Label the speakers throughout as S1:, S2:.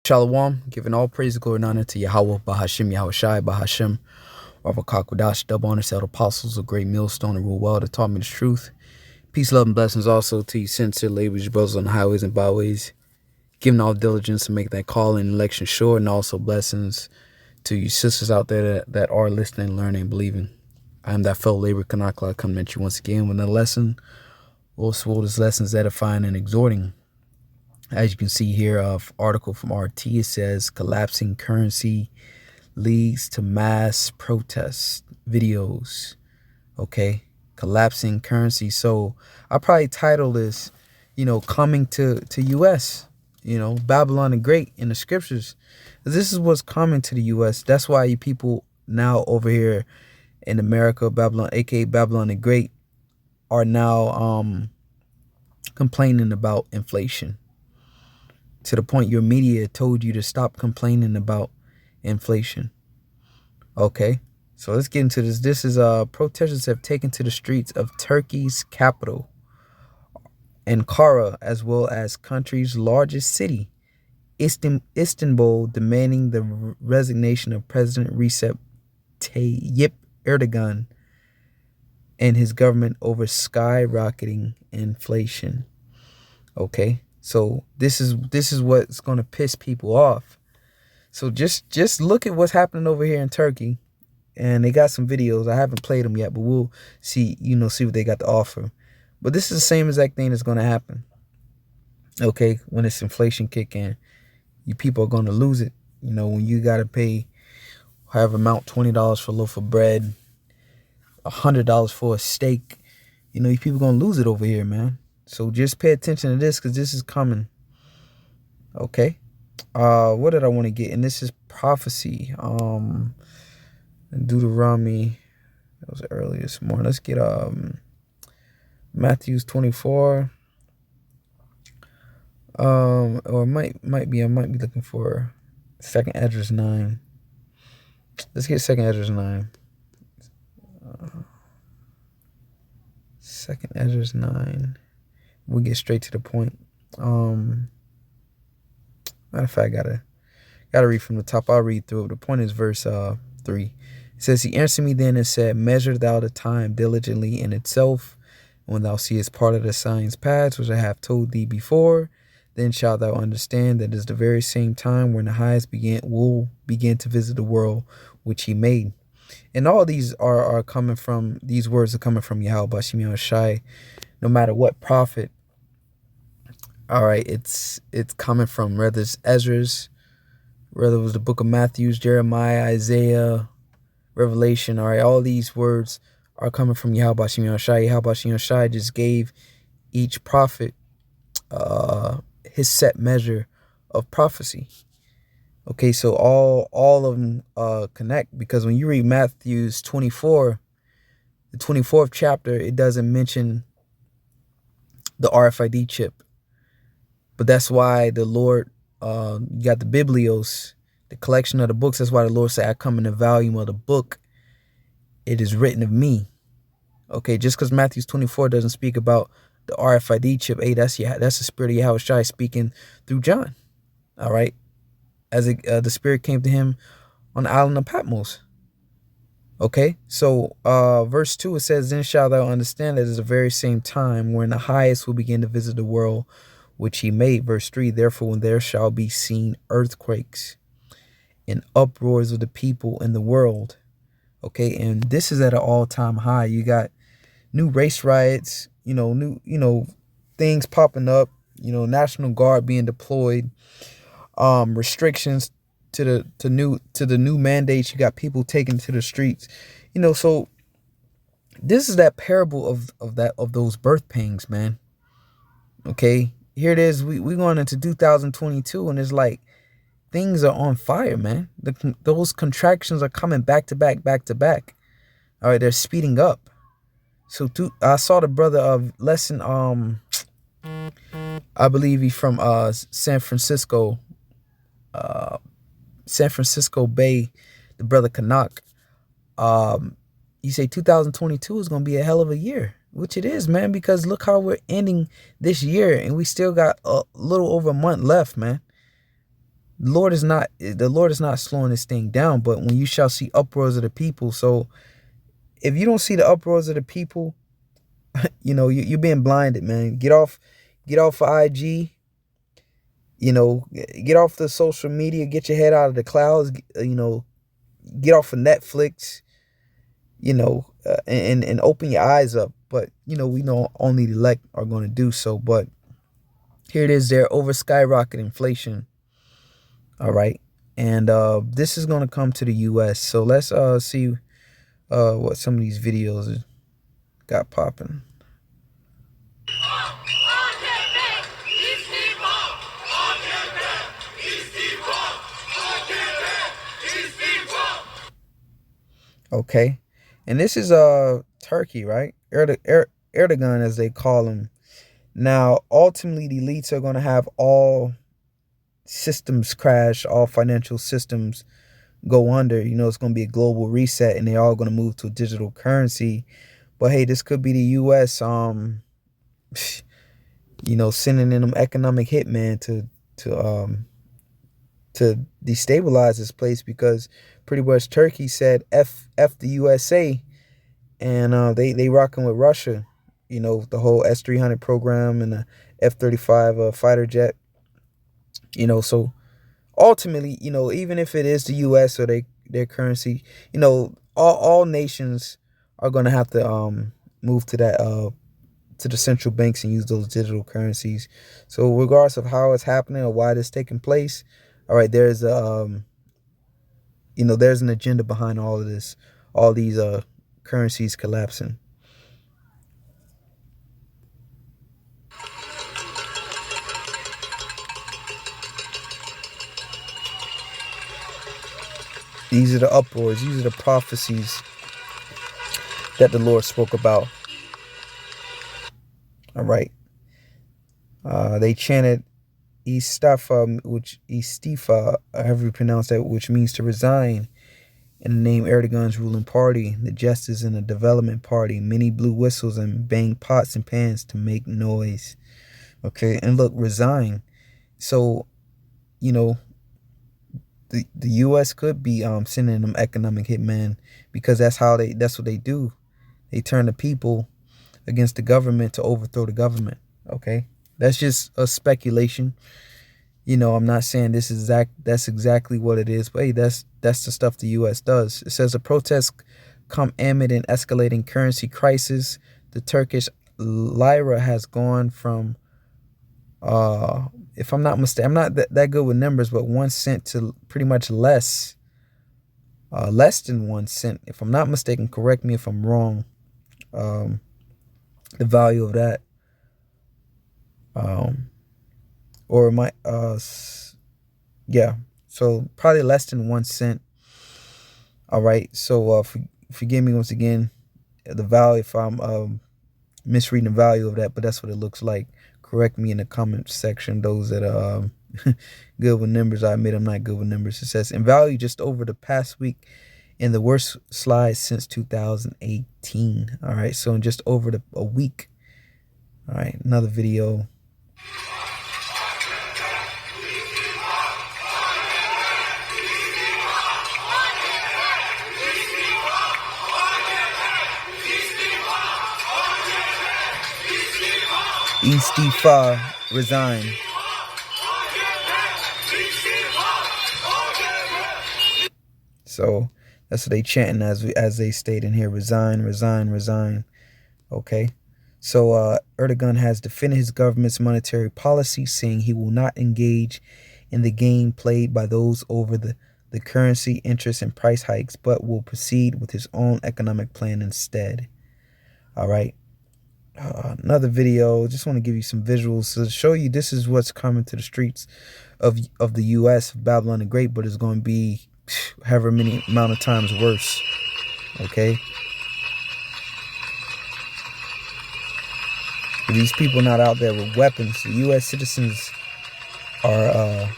S1: Shalom, giving all praise, glory, and honor to Yahweh, Bahashim, Yahushai, Bahashim, Rabba Kakwadash, double honor to the apostles, a great millstone and rule well that taught me the truth. Peace, love, and blessings also to you, sincere laborers, your brothers on the highways and byways, giving all diligence to make that call and election sure, and also blessings to you sisters out there that are listening, learning, and believing. I am that fellow laborer, Kanakla, coming at you once again with a lesson. Also, this lesson is edifying and exhorting. As you can see here, article from RT, it says collapsing currency leads to mass protest videos. Okay, collapsing currency. So I probably title this, coming to U.S. Babylon the Great in the scriptures. This is what's coming to the U.S. That's why you people now over here in America, Babylon, aka Babylon the Great, are now complaining about inflation. To the point your media told you to stop complaining about inflation. Okay, so let's get into this. This is protesters have taken to the streets of Turkey's capital, Ankara, as well as country's largest city, Istanbul, demanding the resignation of President Recep Tayyip Erdogan and his government over skyrocketing inflation. Okay. So this is what's going to piss people off. So just look at what's happening over here in Turkey, and they got some videos. I haven't played them yet, but we'll see what they got to offer. But this is the same exact thing that's going to happen. Okay, when this inflation kick in, you people are going to lose it. When you got to pay however amount, $20 for a loaf of bread, $100 for a steak. You people going to lose it over here, man. So just pay attention to this because this is coming. Okay. What did I want to get? And this is prophecy. Deuteronomy. That was early this morning. Let's get Matthew 24. Or it might be. I might be looking for 2nd Esdras 9. Let's get 2nd Esdras 9. 2nd Esdras 9. We'll get straight to the point. Matter of fact, I gotta read from the top. I'll read through it. The point is verse 3. It says, he answered me then and said, measure thou the time diligently in itself. When thou seest part of the signs past, which I have told thee before, then shalt thou understand that it is the very same time when the highest will begin to visit the world which he made. And all these are coming from, these words are coming from Yahweh Bashim Yahushai. No matter what prophet, all right, it's coming from, whether it's Ezra's, whether it was the book of Matthews, Jeremiah, Isaiah, Revelation, all right, all these words are coming from Yahweh Bashim Yahushai. Yahweh Bashim Yahushai just gave each prophet his set measure of prophecy. Okay, so all of them connect, because when you read Matthew's 24, the 24th chapter, it doesn't mention the RFID chip. But that's why the Lord, you got the Biblios, the collection of the books. That's why the Lord said, I come in the volume of the book. It is written of me. Okay, just because Matthew 24 doesn't speak about the RFID chip, hey, that's the spirit of Yahushua speaking through John. All right, as the spirit came to him on the island of Patmos. Okay, so verse 2, it says, then shalt thou understand that it is the very same time when the highest will begin to visit the world which he made. Verse 3, therefore when there shall be seen earthquakes and uproars of the people in the world. Okay, and this is at an all-time high. You got new race riots, new things popping up, National Guard being deployed, restrictions to the new mandates. You got people taken to the streets, so this is that parable of those birth pangs, man. Okay, here it is. We going into 2022, and it's like things are on fire, man. Those contractions are coming back to back. All right, they're speeding up. So I saw the brother of Lesson, I believe he's from San Francisco Bay, the brother Kanak. He say 2022 is gonna be a hell of a year. Which it is, man, because look how we're ending this year and we still got a little over a month left, man. the Lord is not slowing this thing down, but when you shall see uproars of the people. So if you don't see the uproars of the people, you're being blinded, man. Get off of IG, get off the social media, get your head out of the clouds, get off of Netflix, and open your eyes up. But we know only the elect are going to do so. But here it is, there over skyrocketing inflation. All right. And this is going to come to the US. So let's see what some of these videos got popping. Okay. And this is Turkey, right? Erdogan, as they call him. Now, ultimately, the elites are going to have all systems crash, all financial systems go under. It's going to be a global reset, and they're all going to move to a digital currency. But hey, this could be the US, sending in them economic hitman to destabilize this place, because pretty much Turkey said F the USA, and they rocking with Russia. The whole S-300 program and the F-35 fighter jet. So ultimately, even if it is the US or their currency, all nations are going to have to move to that to the central banks and use those digital currencies. So regardless of how it's happening or why it's taking place, all right, there's there's an agenda behind all of this, all these currencies collapsing. These are the uproars. These are the prophecies that the Lord spoke about. All right. They chanted Istifa, however you pronounce that, which means to resign, in the name Erdogan's ruling party. The Justice and the Development Party. Many blew whistles and banged pots and pans to make noise. Okay, and look, resign. So, the US could be sending them economic hitmen, because that's what they do. They turn the people against the government to overthrow the government. Okay, that's just a speculation. I'm not saying that's exactly what it is, but hey, that's the stuff the US does. It says the protests come amid an escalating currency crisis. The Turkish lira has gone from if I'm not mistaken, I'm not that good with numbers, but 1 cent to pretty much less than 1 cent. If I'm not mistaken, correct me if I'm wrong. The value of that, or my yeah, so probably less than 1 cent. All right, so forgive me once again, the value if I'm misreading the value of that, but that's what it looks like. Correct me in the comment section, those that are good with numbers. I admit I'm not good with numbers. It says in value just over the past week, in the worst slide since 2018. All right, so in just over a week. All right, another video. Istifa, resign. So that's what they chanting as they state in here: resign, resign, resign. Okay. So Erdogan has defended his government's monetary policy, saying he will not engage in the game played by those over the currency, interest, and price hikes, but will proceed with his own economic plan instead. All right. Another video. Just want to give you some visuals to show you this is what's coming to the streets of the U.S. Babylon the Great, but it's going to be however many amount of times worse. Okay. These people not out there with weapons. The U.S. citizens are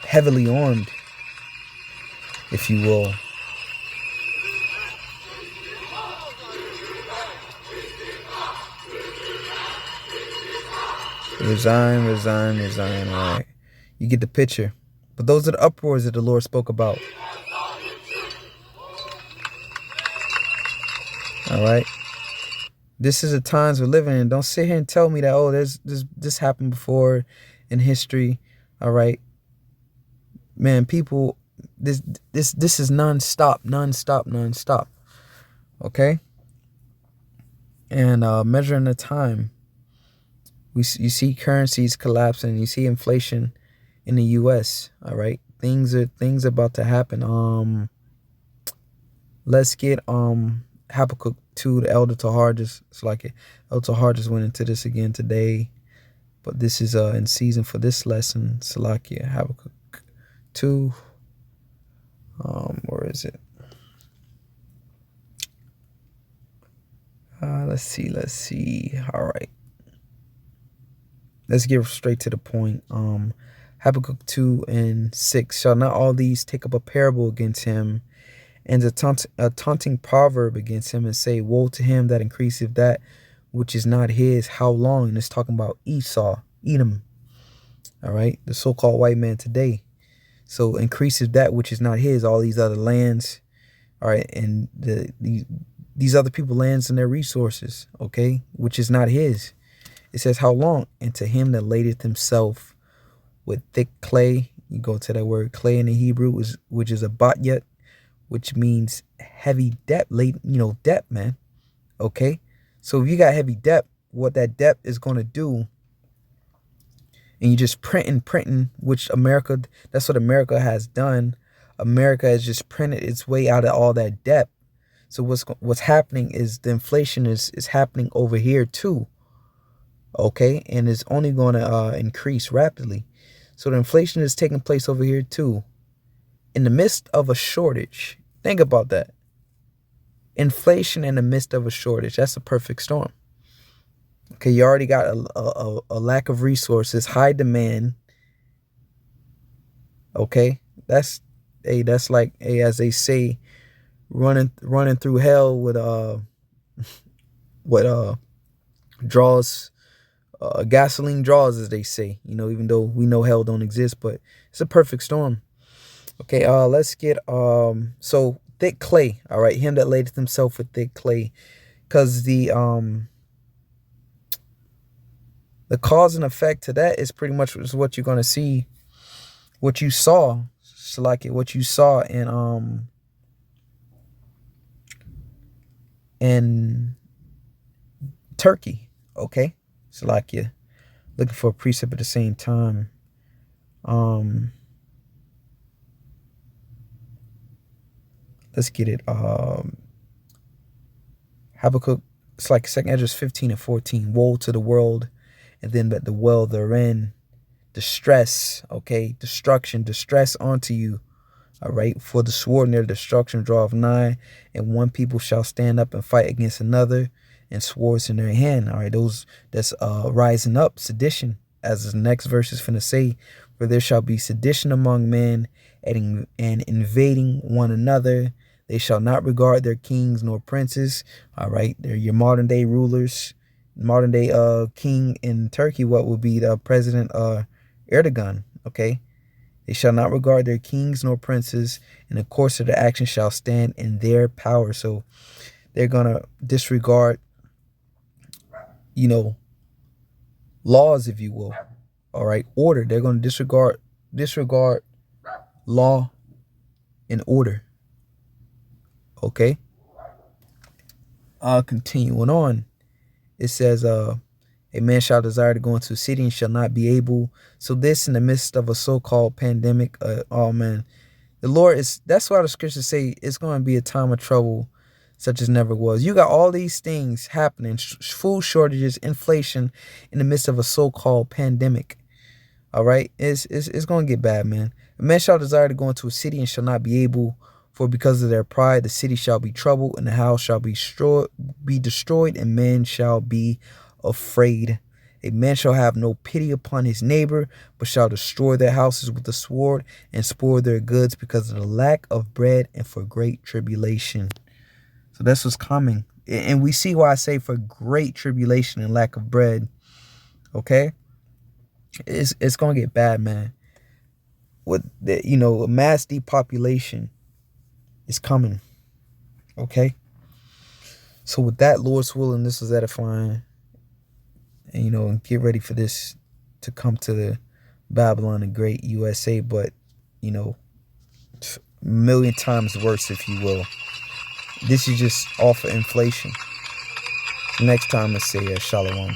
S1: heavily armed, if you will. Resign, resign, resign. All right. You get the picture. But those are the uproars that the Lord spoke about. All right. This is the times we're living in. Don't sit here and tell me that, oh, there's this happened before in history. All right. Man, people, this is nonstop. Okay. And measuring the time, you see currencies collapsing. You see inflation in the U.S. All right. Things about to happen. Let's get Habakkuk 2, the elder Tahar just it's like it. Elder Tahar just went into this again today, but this is in season for this lesson. Salakia Habakkuk 2. Where is it? Let's see. All right. Let's get straight to the point. Habakkuk 2 and 6. Shall not all these take up a parable against him, and a taunting proverb against him, and say, woe to him that increaseth that which is not his? How long? And it's talking about Esau, Edom. All right. The so-called white man today. So increases that which is not his, all these other lands. All right. And these other people lands and their resources. Okay. Which is not his. It says, how long? And to him that ladeth himself with thick clay. You go to that word clay in the Hebrew, which is a batyat, which means heavy depth, depth, man. Okay. So if you got heavy depth, what that depth is going to do, and you just printing, which that's what America has done. America has just printed its way out of all that depth. So what's happening is the inflation is happening over here too. Okay. And it's only going to increase rapidly. So the inflation is taking place over here too. In the midst of a shortage. Think about that. Inflation in the midst of a shortage. That's a perfect storm. Okay, you already got a lack of resources, high demand. Okay, that's like, as they say, running through hell with what draws gasoline draws, as they say. Even though we know hell don't exist, but it's a perfect storm. Okay, let's get so thick clay. All right, him that ladeth himself with thick clay, because the cause and effect to that is pretty much what you're gonna see, what you saw, Salaki, what you saw in Turkey. Okay, Salaki, looking for a precept at the same time. Let's get it. Habakkuk, it's like 2nd Esdras 15 and 14. Woe to the world, and then that the world therein. Distress, okay? Destruction, distress unto you. All right. For the sword and their destruction draweth nigh, and one people shall stand up and fight against another, and swords in their hand. All right. That's rising up, sedition, as the next verse is finna say, for there shall be sedition among men, and invading one another. They shall not regard their kings nor princes. All right. They're your modern day rulers. Modern day king in Turkey, what would be the president Erdogan. Okay. They shall not regard their kings nor princes, and the course of their action shall stand in their power. So they're gonna disregard, laws, if you will. All right. Order. They're gonna disregard law and order. Okay. Continuing on, it says, a man shall desire to go into a city and shall not be able. So this in the midst of a so-called pandemic. Oh man, the Lord that's why the scriptures say it's going to be a time of trouble such as never was. You got all these things happening, food shortages, inflation in the midst of a so-called pandemic. All right. It's going to get bad, man. A man shall desire to go into a city and shall not be able, for because of their pride, the city shall be troubled, and the house shall be destroyed, and men shall be afraid. A man shall have no pity upon his neighbor, but shall destroy their houses with the sword, and spoil their goods because of the lack of bread and for great tribulation. So that's what's coming. And we see why I say for great tribulation and lack of bread. Okay? It's going to get bad, man. with the, you know, a mass depopulation is coming. Okay. So with that, Lord's willing, this was edifying. And, you know, get ready for this to come to the Babylon the Great USA, but, you know, a million times worse, if you will. This is just off of inflation. Next time, let's say Shalom.